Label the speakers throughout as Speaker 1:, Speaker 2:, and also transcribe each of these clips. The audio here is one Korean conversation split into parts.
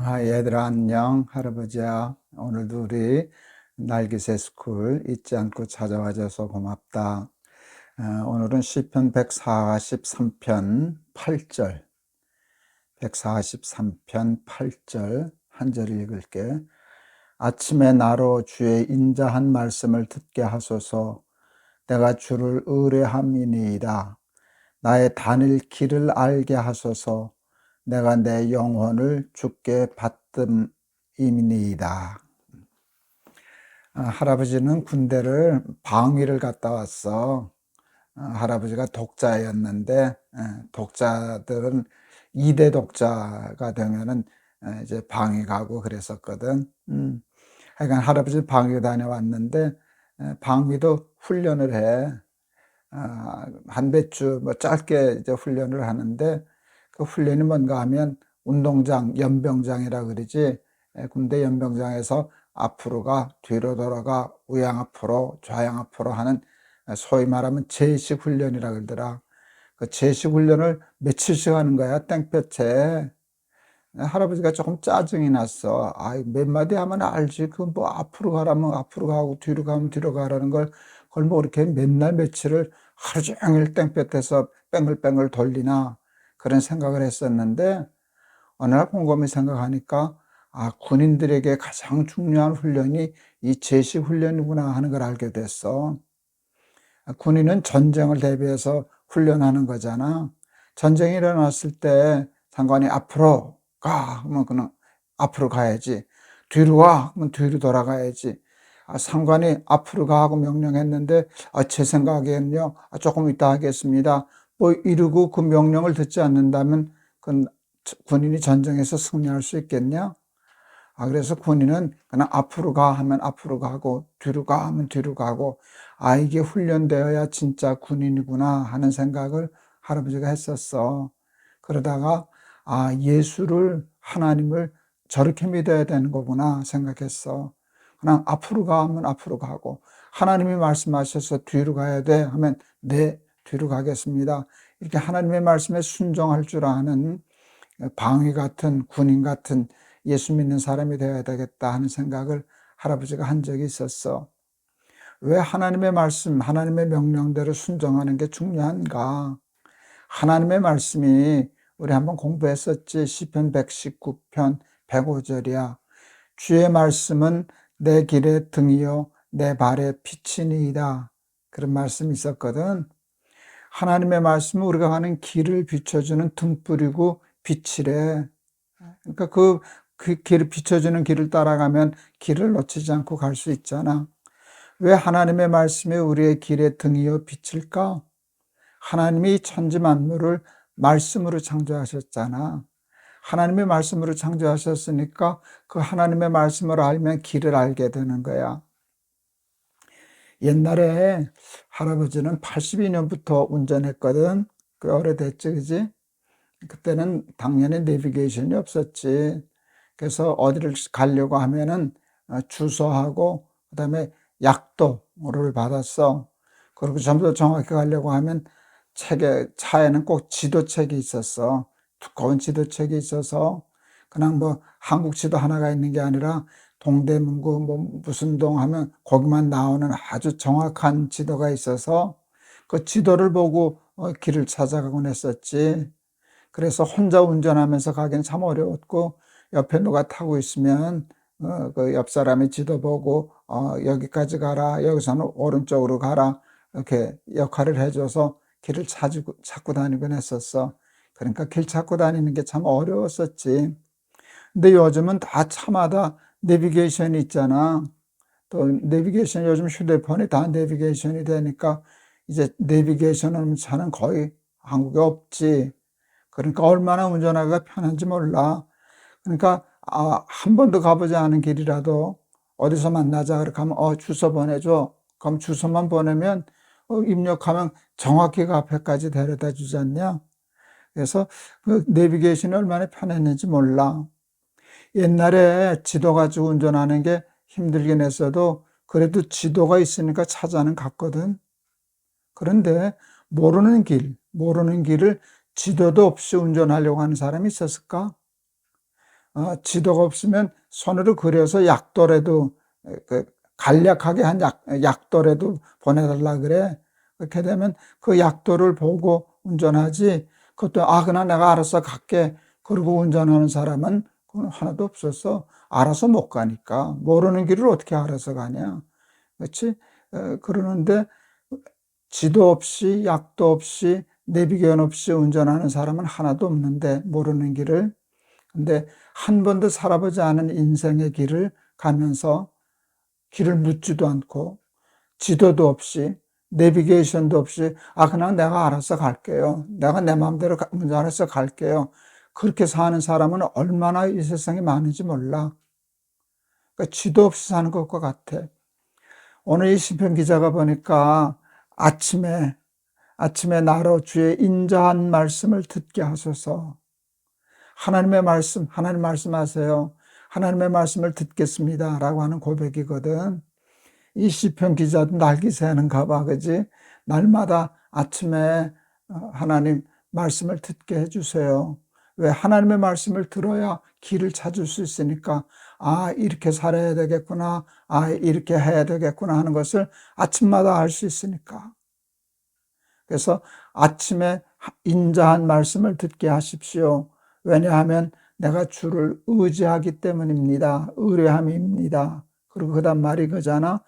Speaker 1: 얘들아, 안녕. 할아버지야. 오늘도 우리 날기새 스쿨 잊지 않고 찾아와줘서 고맙다. 오늘은 시편 143편 8절, 143편 8절 한 절 읽을게. 아침에 나로 주의 인자한 말씀을 듣게 하소서. 내가 주를 의뢰함이니이다. 나의 다닐 길을 알게 하소서. 내가 내 영혼을 주께 받듦이니이다. 할아버지는 군대를 방위를 갔다 왔어. 할아버지가 독자였는데 독자들은 2대 독자가 되면은 이제 방위 가고 그랬었거든. 하여간 할아버지 방위 다녀왔는데 방위도 훈련을 해. 한 몇 주 뭐 짧게 이제 훈련을 하는데, 그 훈련이 뭔가 하면 운동장, 연병장이라 그러지. 군대 연병장에서 앞으로 가, 뒤로 돌아가, 우양 앞으로, 좌양 앞으로 하는, 소위 말하면 제식 훈련이라 그러더라. 그 제식 훈련을 며칠씩 하는 거야, 땡볕에. 할아버지가 조금 짜증이 났어. 몇 마디 하면 알지. 그 뭐 앞으로 가라면 앞으로 가고 뒤로 가면 뒤로 가라는 걸, 그걸 뭐 이렇게 맨날 며칠을 하루 종일 땡볕에서 뺑글뺑글 돌리나, 그런 생각을 했었는데, 어느 날 곰곰이 생각하니까 군인들에게 가장 중요한 훈련이 이 제식 훈련이구나 하는 걸 알게 됐어. 군인은 전쟁을 대비해서 훈련하는 거잖아. 전쟁이 일어났을 때 상관이 앞으로 가 하면 그냥 앞으로 가야지, 뒤로 와 하면 뒤로 돌아가야지. 상관이 앞으로 가 하고 명령했는데 제 생각에는요, 조금 이따 하겠습니다 뭐 이러고 그 명령을 듣지 않는다면 그 군인이 전쟁에서 승리할 수 있겠냐? 그래서 군인은 그냥 앞으로 가 하면 앞으로 가고 뒤로 가 하면 뒤로 가고, 이게 훈련되어야 진짜 군인이구나 하는 생각을 할아버지가 했었어. 그러다가 예수를, 하나님을 저렇게 믿어야 되는 거구나 생각했어. 그냥 앞으로 가 하면 앞으로 가고, 하나님이 말씀하셔서 뒤로 가야 돼 하면 네, 뒤로 가겠습니다. 이렇게 하나님의 말씀에 순종할 줄 아는 방위 같은, 군인 같은 예수 믿는 사람이 되어야 되겠다 하는 생각을 할아버지가 한 적이 있었어. 왜 하나님의 말씀, 하나님의 명령대로 순종하는 게 중요한가? 하나님의 말씀이, 우리 한번 공부했었지. 시편 119편 105절이야. 주의 말씀은 내 길의 등이요 내 발의 빛이니이다. 그런 말씀이 있었거든. 하나님의 말씀은 우리가 가는 길을 비춰주는 등불이고 빛이래. 그러니까 그 길을 비춰주는 길을 따라가면 길을 놓치지 않고 갈 수 있잖아. 왜 하나님의 말씀이 우리의 길의 등이요 빛일까? 하나님이 천지 만물을 말씀으로 창조하셨잖아. 하나님의 말씀으로 창조하셨으니까 그 하나님의 말씀을 알면 길을 알게 되는 거야. 옛날에 할아버지는 82년부터 운전했거든. 꽤 오래됐지, 그지? 그때는 당연히 내비게이션이 없었지. 그래서 어디를 가려고 하면은 주소하고 그다음에 약도를 받았어. 그리고 좀 더 정확히 가려고 하면 차에는 꼭 지도책이 있었어. 두꺼운 지도책이 있어서 그냥 뭐 한국 지도 하나가 있는 게 아니라 동대문구 뭐 무슨 동 하면 거기만 나오는 아주 정확한 지도가 있어서 그 지도를 보고 길을 찾아가곤 했었지. 그래서 혼자 운전하면서 가기는 참 어려웠고, 옆에 누가 타고 있으면 그 옆 사람이 지도 보고 여기까지 가라, 여기서는 오른쪽으로 가라, 이렇게 역할을 해줘서 길을 찾고 다니곤 했었어. 그러니까 길 찾고 다니는 게 참 어려웠었지. 근데 요즘은 다 차마다 내비게이션이 있잖아. 또 내비게이션, 요즘 휴대폰이 다 내비게이션이 되니까 이제 내비게이션 없는 차는 거의 한국에 없지. 그러니까 얼마나 운전하기가 편한지 몰라. 그러니까 한 번도 가보지 않은 길이라도 어디서 만나자 그렇게 하면 주소 보내줘. 그럼 주소만 보내면 입력하면 정확히 그 앞에까지 데려다 주지 않냐. 그래서 그 내비게이션이 얼마나 편했는지 몰라. 옛날에 지도 가지고 운전하는 게 힘들긴 했어도 그래도 지도가 있으니까 찾아는 갔거든. 그런데 모르는 길을 지도도 없이 운전하려고 하는 사람이 있었을까? 지도가 없으면 손으로 그려서 약도라도, 간략하게 한 약도라도 보내달라 그래. 그렇게 되면 그 약도를 보고 운전하지, 그것도 그냥 내가 알아서 갈게 그러고 운전하는 사람은 그건 하나도 없어서 알아서 못 가니까. 모르는 길을 어떻게 알아서 가냐, 그렇지? 그러는데 지도 없이 약도 없이 내비게이션 없이 운전하는 사람은 하나도 없는데, 모르는 길을. 근데 한 번도 살아보지 않은 인생의 길을 가면서 길을 묻지도 않고 지도도 없이 내비게이션도 없이 그냥 내가 알아서 갈게요, 내가 내 마음대로 운전해서 갈게요, 그렇게 사는 사람은 얼마나 이 세상에 많은지 몰라. 그러니까 지도 없이 사는 것과 같아. 오늘 이 시편 기자가 보니까 아침에 나로 주의 인자한 말씀을 듣게 하소서. 하나님의 말씀, 하나님 말씀하세요, 하나님의 말씀을 듣겠습니다 라고 하는 고백이거든. 이 시편 기자도 날기새는가 봐, 그지? 날마다 아침에 하나님 말씀을 듣게 해주세요. 왜? 하나님의 말씀을 들어야 길을 찾을 수 있으니까, 이렇게 살아야 되겠구나, 이렇게 해야 되겠구나 하는 것을 아침마다 알 수 있으니까. 그래서 아침에 인자한 말씀을 듣게 하십시오. 왜냐하면 내가 주를 의지하기 때문입니다. 의뢰함입니다. 그리고 그 다음 말이 그잖아.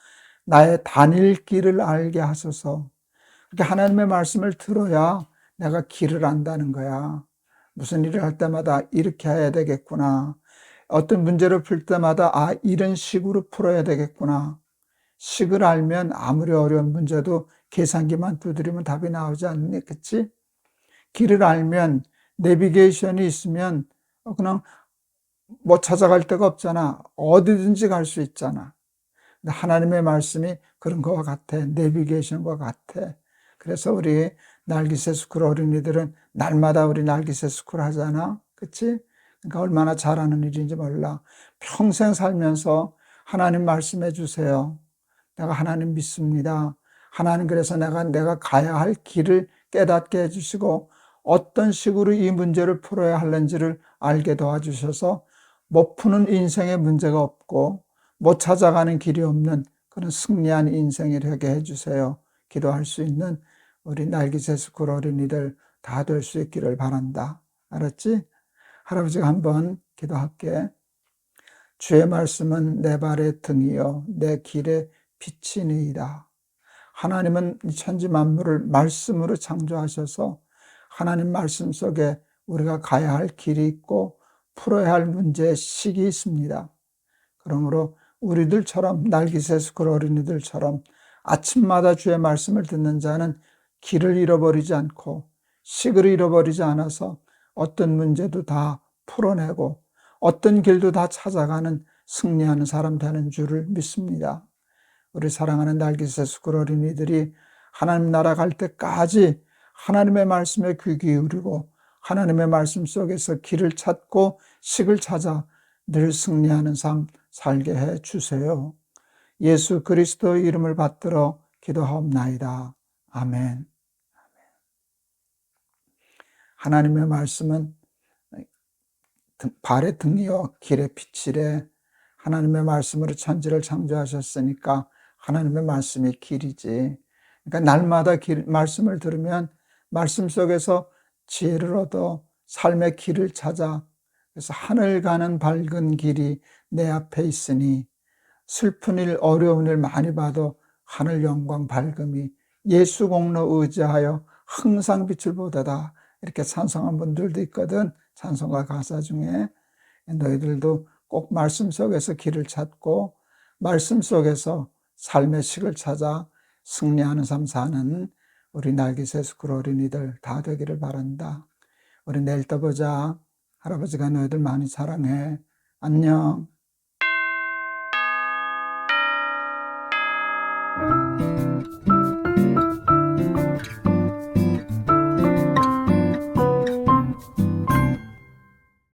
Speaker 1: 나의 다닐 길을 알게 하소서. 그렇게 하나님의 말씀을 들어야 내가 길을 안다는 거야. 무슨 일을 할 때마다 이렇게 해야 되겠구나. 어떤 문제를 풀 때마다 이런 식으로 풀어야 되겠구나. 식을 알면 아무리 어려운 문제도 계산기만 두드리면 답이 나오지 않니? 그치? 길을 알면, 내비게이션이 있으면 그냥 뭐 찾아갈 데가 없잖아. 어디든지 갈 수 있잖아. 근데 하나님의 말씀이 그런 것과 같아. 내비게이션과 같아. 그래서 우리 날기새 스쿨 어린이들은 날마다 우리 날기새 스쿨 하잖아. 그치? 그러니까 얼마나 잘하는 일인지 몰라. 평생 살면서 하나님 말씀해 주세요. 내가 하나님 믿습니다. 하나님, 그래서 내가 가야 할 길을 깨닫게 해주시고 어떤 식으로 이 문제를 풀어야 하는지를 알게 도와주셔서 못 푸는 인생의 문제가 없고 못 찾아가는 길이 없는 그런 승리한 인생이 되게 해주세요. 기도할 수 있는 우리 날기새 스쿨 어린이들 다 될 수 있기를 바란다. 알았지? 할아버지가 한번 기도할게. 주의 말씀은 내 발의 등이요 내 길의 빛이니이다. 하나님은 이 천지 만물을 말씀으로 창조하셔서 하나님 말씀 속에 우리가 가야 할 길이 있고 풀어야 할 문제의 식이 있습니다. 그러므로 우리들처럼, 날기새 스쿨 어린이들처럼 아침마다 주의 말씀을 듣는 자는 길을 잃어버리지 않고 식을 잃어버리지 않아서 어떤 문제도 다 풀어내고 어떤 길도 다 찾아가는 승리하는 사람 되는 줄을 믿습니다. 우리 사랑하는 날기새 스쿨 어린이들이 하나님 나라 갈 때까지 하나님의 말씀에 귀 기울이고 하나님의 말씀 속에서 길을 찾고 식을 찾아 늘 승리하는 삶 살게 해 주세요. 예수 그리스도의 이름을 받들어 기도하옵나이다. 아멘. 하나님의 말씀은 발의 등이요 길의 빛이래. 하나님의 말씀으로 천지를 창조하셨으니까 하나님의 말씀이 길이지. 그러니까 날마다 말씀을 들으면 말씀 속에서 지혜를 얻어 삶의 길을 찾아, 그래서 하늘 가는 밝은 길이 내 앞에 있으니 슬픈 일, 어려운 일 많이 봐도 하늘 영광 밝음이 예수 공로 의지하여 항상 빛을 보다다. 이렇게 찬송한 분들도 있거든. 찬송가 가사 중에. 너희들도 꼭 말씀 속에서 길을 찾고 말씀 속에서 삶의 식을 찾아 승리하는 삶 사는 우리 날기새 스쿨 어린이들 다 되기를 바란다. 우리 내일 또 보자. 할아버지가 너희들 많이 사랑해. 안녕.